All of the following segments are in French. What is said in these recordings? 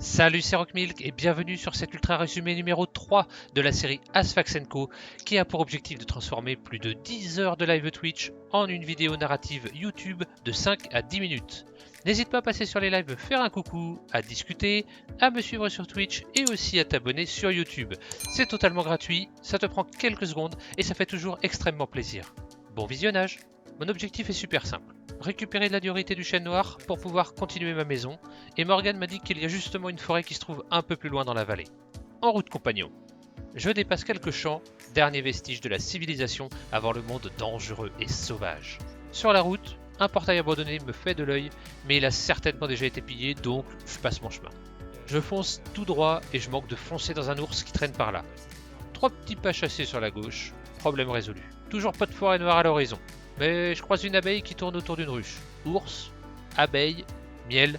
Salut, c'est Rockmilk et bienvenue sur cet ultra résumé numéro 3 de la série Asphax & Co qui a pour objectif de transformer plus de 10 heures de live Twitch en une vidéo narrative YouTube de 5 à 10 minutes. N'hésite pas à passer sur les lives, me faire un coucou, à discuter, à me suivre sur Twitch et aussi à t'abonner sur YouTube. C'est totalement gratuit, ça te prend quelques secondes et ça fait toujours extrêmement plaisir. Bon visionnage! Mon objectif est super simple. Récupérer de la diorite et du chêne noir pour pouvoir continuer ma maison, et Morgan m'a dit qu'il y a justement une forêt qui se trouve un peu plus loin dans la vallée. En route compagnon. Je dépasse quelques champs, derniers vestiges de la civilisation avant le monde dangereux et sauvage. Sur la route, un portail abandonné me fait de l'œil, mais il a certainement déjà été pillé, donc je passe mon chemin. Je fonce tout droit et je manque de foncer dans un ours qui traîne par là. 3 petits pas chassés sur la gauche, problème résolu. Toujours pas de forêt noire à l'horizon. Mais je croise une abeille qui tourne autour d'une ruche. Ours, abeille, miel.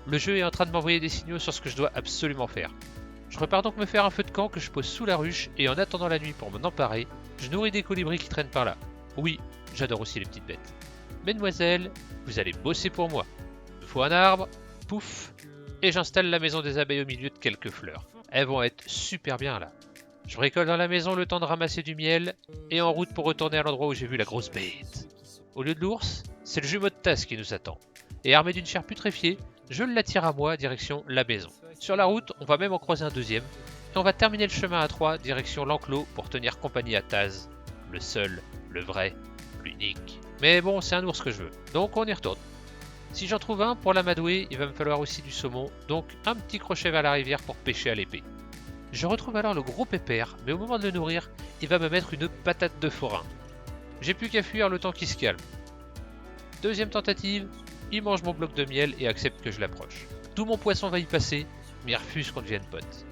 Le jeu est en train de m'envoyer des signaux sur ce que je dois absolument faire. Je repars donc me faire un feu de camp que je pose sous la ruche et en attendant la nuit pour m'en emparer, je nourris des colibris qui traînent par là. Oui, j'adore aussi les petites bêtes. Mesdemoiselles, vous allez bosser pour moi. Il me faut un arbre, pouf, et j'installe la maison des abeilles au milieu de quelques fleurs. Elles vont être super bien là. Je bricole dans la maison le temps de ramasser du miel et en route pour retourner à l'endroit où j'ai vu la grosse bête. Au lieu de l'ours, c'est le jumeau de tasse qui nous attend. Et armé d'une chair putréfiée, je l'attire à moi direction la maison. Sur la route, on va même en croiser un deuxième et on va terminer le chemin à 3 direction l'enclos pour tenir compagnie à Taz. Le seul, le vrai, l'unique. Mais bon, c'est un ours que je veux, donc on y retourne. Si j'en trouve un pour l'amadouer, il va me falloir aussi du saumon, donc un petit crochet vers la rivière pour pêcher à l'épée. Je retrouve alors le gros pépère, mais au moment de le nourrir, il va me mettre une patate de forain. J'ai plus qu'à fuir le temps qu'il se calme. Deuxième tentative, il mange mon bloc de miel et accepte que je l'approche. Tout mon poisson va y passer, mais il refuse qu'on devienne pote.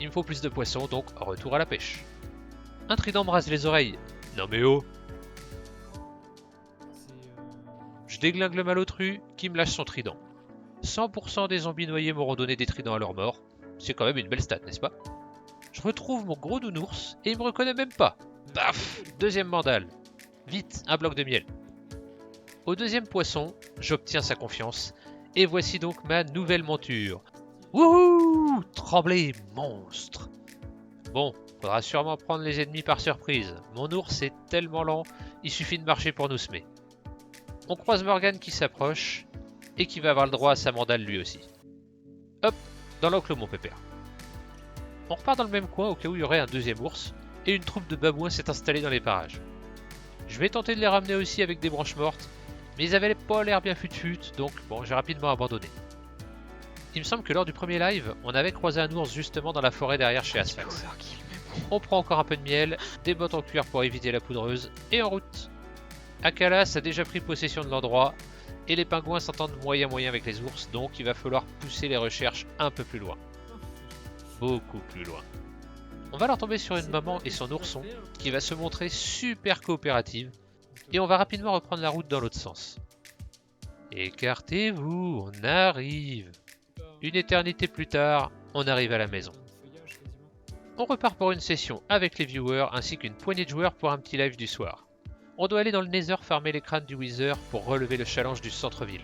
Il me faut plus de poissons, donc retour à la pêche. Un trident me rase les oreilles. Non mais oh! Je déglingue le malotru qui me lâche son trident. 100% des zombies noyés m'auront donné des tridents à leur mort. C'est quand même une belle stat, n'est-ce pas? Je retrouve mon gros nounours et il me reconnaît même pas. Paf! Deuxième mandale. Vite, un bloc de miel. Au deuxième poisson, j'obtiens sa confiance. Et voici donc ma nouvelle monture. Wouhou! Tremblez, monstre! Bon, faudra sûrement prendre les ennemis par surprise. Mon ours est tellement lent, il suffit de marcher pour nous semer. On croise Morgan qui s'approche et qui va avoir le droit à sa mandale lui aussi. Hop! Dans l'enclos mon pépère. On repart dans le même coin au cas où il y aurait un deuxième ours, et une troupe de babouins s'est installée dans les parages. Je vais tenter de les ramener aussi avec des branches mortes, mais ils avaient pas l'air bien fut-fut, donc bon, j'ai rapidement abandonné. Il me semble que lors du premier live, on avait croisé un ours justement dans la forêt derrière chez Asphax. On prend encore un peu de miel, des bottes en cuir pour éviter la poudreuse, et en route. Akalas a déjà pris possession de l'endroit, et les pingouins s'entendent moyen avec les ours, donc il va falloir pousser les recherches un peu plus loin. Beaucoup plus loin. On va leur tomber sur une maman et son ourson qui va se montrer super coopérative, et on va rapidement reprendre la route dans l'autre sens. Écartez-vous, on arrive. Une éternité plus tard, on arrive à la maison. On repart pour une session avec les viewers ainsi qu'une poignée de joueurs pour un petit live du soir. On doit aller dans le Nether farmer les crânes du Wither pour relever le challenge du centre-ville.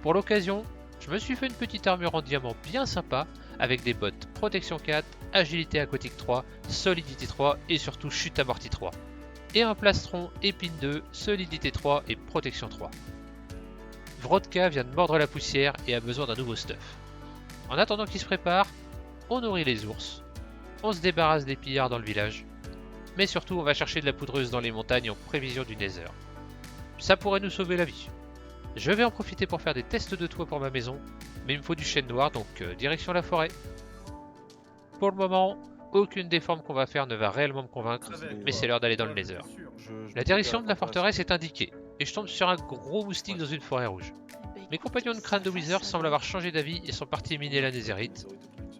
Pour l'occasion, je me suis fait une petite armure en diamant bien sympa avec des bottes protection 4, agilité aquatique 3, solidité 3 et surtout chute amortie 3. Et un plastron épine 2, solidité 3 et protection 3. Vrodka vient de mordre la poussière et a besoin d'un nouveau stuff. En attendant qu'il se prépare, on nourrit les ours, on se débarrasse des pillards dans le village, mais surtout on va chercher de la poudreuse dans les montagnes en prévision du Nether. Ça pourrait nous sauver la vie. Je vais en profiter pour faire des tests de toit pour ma maison, mais il me faut du chêne noir, donc direction la forêt. Pour le moment, aucune des formes qu'on va faire ne va réellement me convaincre, mais c'est l'heure d'aller dans le Nether. La direction de la forteresse est indiquée, et je tombe sur un gros moustique dans une forêt rouge. Mes compagnons de crâne de Wither semblent avoir changé d'avis et sont partis miner la Netherite.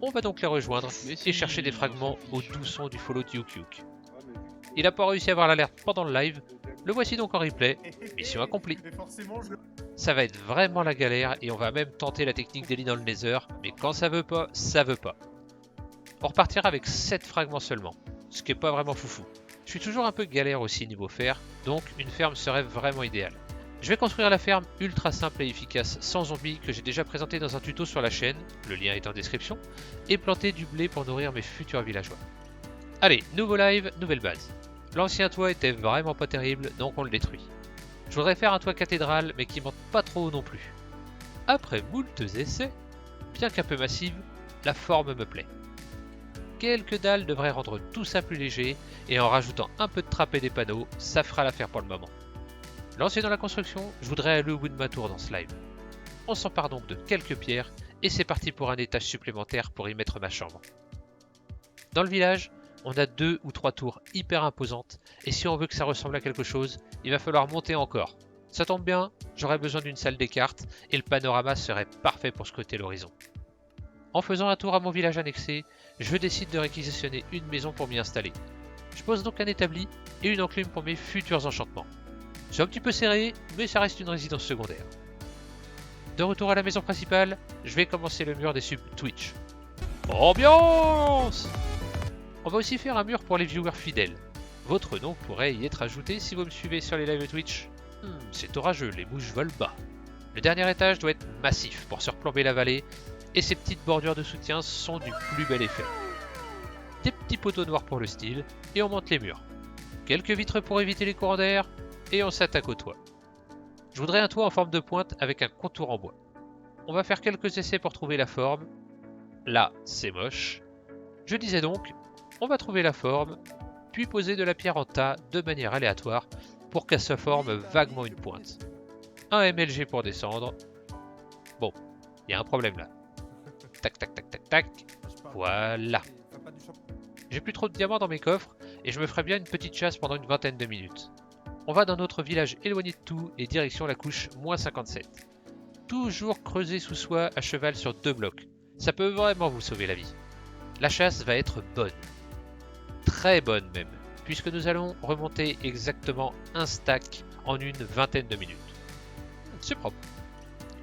On va donc les rejoindre et chercher des fragments au doux son du follow Yuk. Il n'a pas réussi à avoir l'alerte pendant le live, le voici donc en replay, mission accomplie. Ça va être vraiment la galère et on va même tenter la technique d'Eli dans le Nether, mais quand ça veut pas, ça veut pas. On repartira avec 7 fragments seulement, ce qui est pas vraiment foufou. Je suis toujours un peu galère aussi niveau fer, donc une ferme serait vraiment idéale. Je vais construire la ferme ultra simple et efficace sans zombies que j'ai déjà présenté dans un tuto sur la chaîne, le lien est en description, et planter du blé pour nourrir mes futurs villageois. Allez, nouveau live, nouvelle base. L'ancien toit était vraiment pas terrible, donc on le détruit. Je voudrais faire un toit cathédrale, mais qui monte pas trop haut non plus. Après moultes essais, bien qu'un peu massive, la forme me plaît. Quelques dalles devraient rendre tout ça plus léger, et en rajoutant un peu de trappe et des panneaux, ça fera l'affaire pour le moment. Lancé dans la construction, je voudrais aller au bout de ma tour dans ce live. On s'empare donc de quelques pierres, et c'est parti pour un étage supplémentaire pour y mettre ma chambre. Dans le village, on a 2 ou 3 tours hyper imposantes, et si on veut que ça ressemble à quelque chose, il va falloir monter encore. Ça tombe bien, j'aurais besoin d'une salle des cartes, et le panorama serait parfait pour scotter l'horizon. En faisant un tour à mon village annexé, je décide de réquisitionner une maison pour m'y installer. Je pose donc un établi et une enclume pour mes futurs enchantements. C'est un petit peu serré, mais ça reste une résidence secondaire. De retour à la maison principale, je vais commencer le mur des subs Twitch. Ambiance! On va aussi faire un mur pour les viewers fidèles. Votre nom pourrait y être ajouté si vous me suivez sur les lives Twitch. C'est orageux, les mouches volent bas. Le dernier étage doit être massif pour surplomber la vallée, et ces petites bordures de soutien sont du plus bel effet. Des petits poteaux noirs pour le style, et on monte les murs. Quelques vitres pour éviter les courants d'air, et on s'attaque au toit. Je voudrais un toit en forme de pointe avec un contour en bois. On va faire quelques essais pour trouver la forme. Là, c'est moche. Je disais donc, on va trouver la forme, puis poser de la pierre en tas de manière aléatoire pour qu'elle se forme vaguement une pointe. Un MLG pour descendre. Bon, il y a un problème là. Tac tac tac tac tac. Voilà. J'ai plus trop de diamants dans mes coffres et je me ferai bien une petite chasse pendant une vingtaine de minutes. On va dans notre village éloigné de tout et direction la couche -57. Toujours creuser sous soi à cheval sur 2 blocs. Ça peut vraiment vous sauver la vie. La chasse va être bonne. Très bonne même, puisque nous allons remonter exactement un stack en une vingtaine de minutes. C'est propre.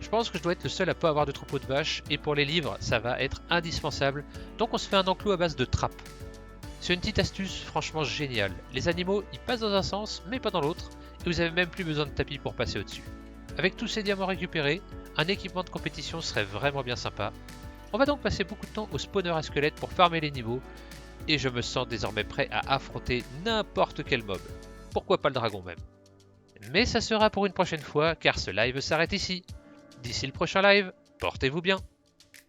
Je pense que je dois être le seul à pas avoir de troupeau de vaches, et pour les livres, ça va être indispensable, donc on se fait un enclos à base de trappes. C'est une petite astuce franchement géniale. Les animaux, ils passent dans un sens, mais pas dans l'autre, et vous avez même plus besoin de tapis pour passer au-dessus. Avec tous ces diamants récupérés, un équipement de compétition serait vraiment bien sympa. On va donc passer beaucoup de temps au spawner à squelette pour farmer les niveaux, et je me sens désormais prêt à affronter n'importe quel mob. Pourquoi pas le dragon même. Mais ça sera pour une prochaine fois, car ce live s'arrête ici. D'ici le prochain live, portez-vous bien.